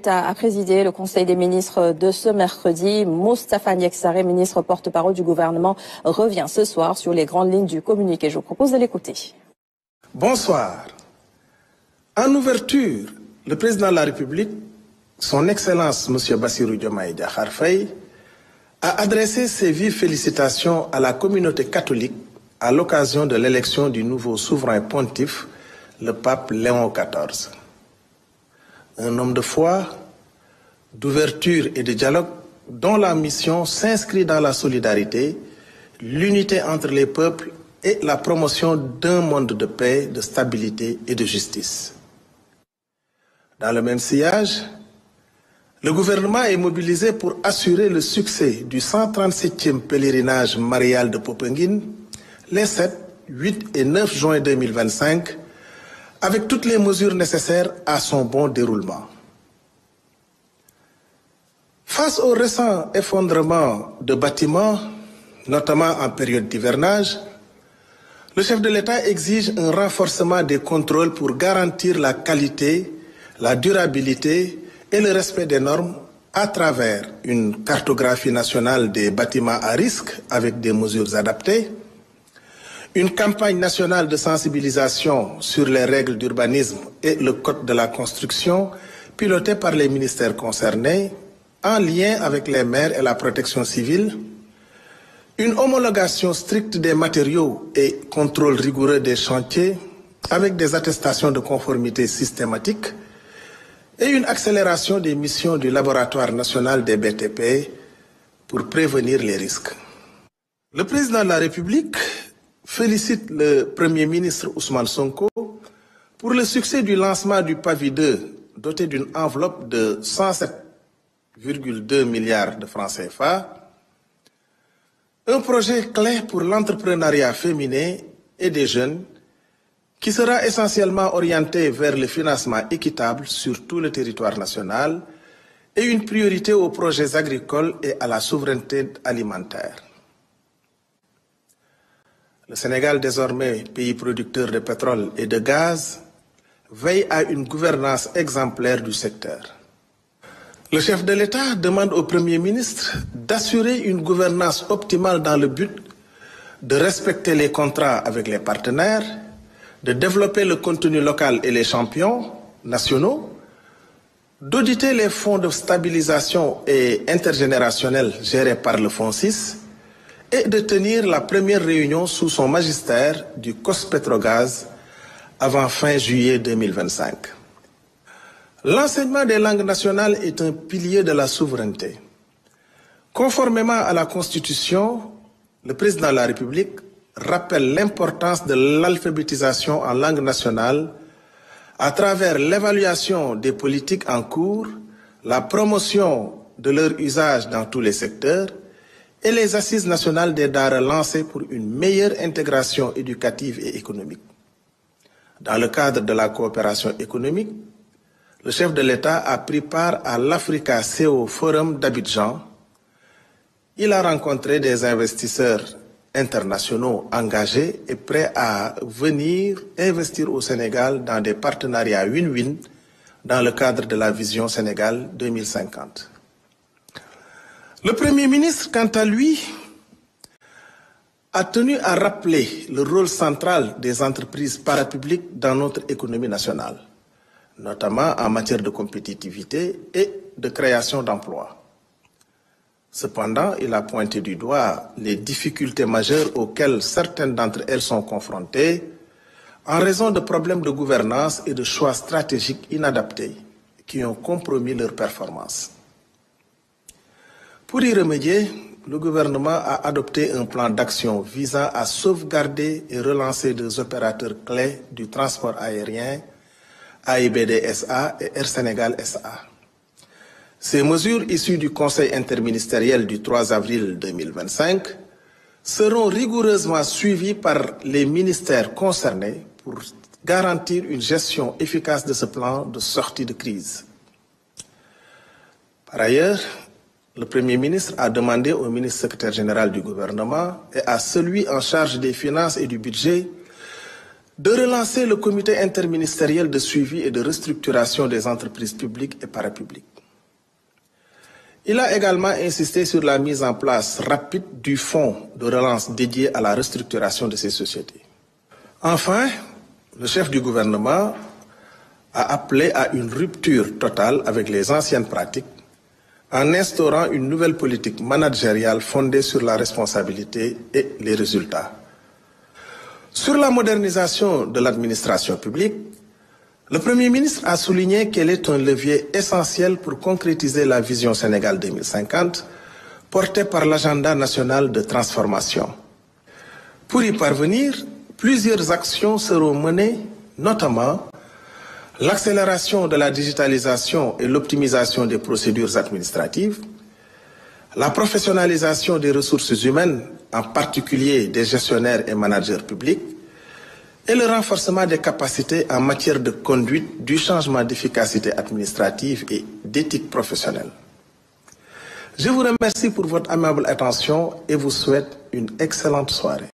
A présidé le Conseil des ministres de ce mercredi. Moustapha Niack Sarré, ministre porte-parole du gouvernement, revient ce soir sur les grandes lignes du communiqué. Je vous propose de l'écouter. Bonsoir. En ouverture, le président de la République, son Excellence M. Bassirou Diomaye Diakhar Faye, a adressé ses vives félicitations à la communauté catholique à l'occasion de l'élection du nouveau souverain pontife, le pape Léon XIV. Un homme de foi, d'ouverture et de dialogue dont la mission s'inscrit dans la solidarité, l'unité entre les peuples et la promotion d'un monde de paix, de stabilité et de justice. Dans le même sillage, le gouvernement est mobilisé pour assurer le succès du 137e pèlerinage marial de Popenguine les 7, 8 et 9 juin 2025 avec toutes les mesures nécessaires à son bon déroulement. Face au récent effondrement de bâtiments, notamment en période d'hivernage, le chef de l'État exige un renforcement des contrôles pour garantir la qualité, la durabilité et le respect des normes à travers une cartographie nationale des bâtiments à risque avec des mesures adaptées, une campagne nationale de sensibilisation sur les règles d'urbanisme et le code de la construction pilotée par les ministères concernés en lien avec les maires et la protection civile, une homologation stricte des matériaux et contrôle rigoureux des chantiers avec des attestations de conformité systématiques et une accélération des missions du Laboratoire national des BTP pour prévenir les risques. Le président de la République félicite le Premier ministre Ousmane Sonko pour le succès du lancement du PAVI 2 doté d'une enveloppe de 107,2 milliards de francs CFA, un projet clé pour l'entrepreneuriat féminin et des jeunes qui sera essentiellement orienté vers le financement équitable sur tout le territoire national et une priorité aux projets agricoles et à la souveraineté alimentaire. Le Sénégal, désormais pays producteur de pétrole et de gaz, veille à une gouvernance exemplaire du secteur. Le chef de l'État demande au Premier ministre d'assurer une gouvernance optimale dans le but de respecter les contrats avec les partenaires, de développer le contenu local et les champions nationaux, d'auditer les fonds de stabilisation et intergénérationnels gérés par le Fonds 6 et de tenir la première réunion sous son magistère du COS-Petrogaz avant fin juillet 2025. L'enseignement des langues nationales est un pilier de la souveraineté. Conformément à la Constitution, le président de la République rappelle l'importance de l'alphabétisation en langue nationale à travers l'évaluation des politiques en cours, la promotion de leur usage dans tous les secteurs et les assises nationales des daara lancées pour une meilleure intégration éducative et économique. Dans le cadre de la coopération économique, le chef de l'État a pris part à l'Africa CO Forum d'Abidjan. Il a rencontré des investisseurs internationaux engagés et prêts à venir investir au Sénégal dans des partenariats win-win dans le cadre de la vision Sénégal 2050. Le Premier ministre, quant à lui, a tenu à rappeler le rôle central des entreprises parapubliques dans notre économie nationale, notamment en matière de compétitivité et de création d'emplois. Cependant, il a pointé du doigt les difficultés majeures auxquelles certaines d'entre elles sont confrontées en raison de problèmes de gouvernance et de choix stratégiques inadaptés qui ont compromis leur performance. Pour y remédier, le gouvernement a adopté un plan d'action visant à sauvegarder et relancer des opérateurs clés du transport aérien, AIBD SA et Air Sénégal SA. Ces mesures issues du Conseil interministériel du 3 avril 2025 seront rigoureusement suivies par les ministères concernés pour garantir une gestion efficace de ce plan de sortie de crise. Par ailleurs, le Premier ministre a demandé au ministre secrétaire général du gouvernement et à celui en charge des finances et du budget de relancer le comité interministériel de suivi et de restructuration des entreprises publiques et parapubliques. Il a également insisté sur la mise en place rapide du fonds de relance dédié à la restructuration de ces sociétés. Enfin, le chef du gouvernement a appelé à une rupture totale avec les anciennes pratiques en instaurant une nouvelle politique managériale fondée sur la responsabilité et les résultats. Sur la modernisation de l'administration publique, le Premier ministre a souligné qu'elle est un levier essentiel pour concrétiser la vision Sénégal 2050 portée par l'agenda national de transformation. Pour y parvenir, plusieurs actions seront menées, notamment l'accélération de la digitalisation et l'optimisation des procédures administratives, la professionnalisation des ressources humaines, en particulier des gestionnaires et managers publics, et le renforcement des capacités en matière de conduite, du changement d'efficacité administrative et d'éthique professionnelle. Je vous remercie pour votre aimable attention et vous souhaite une excellente soirée.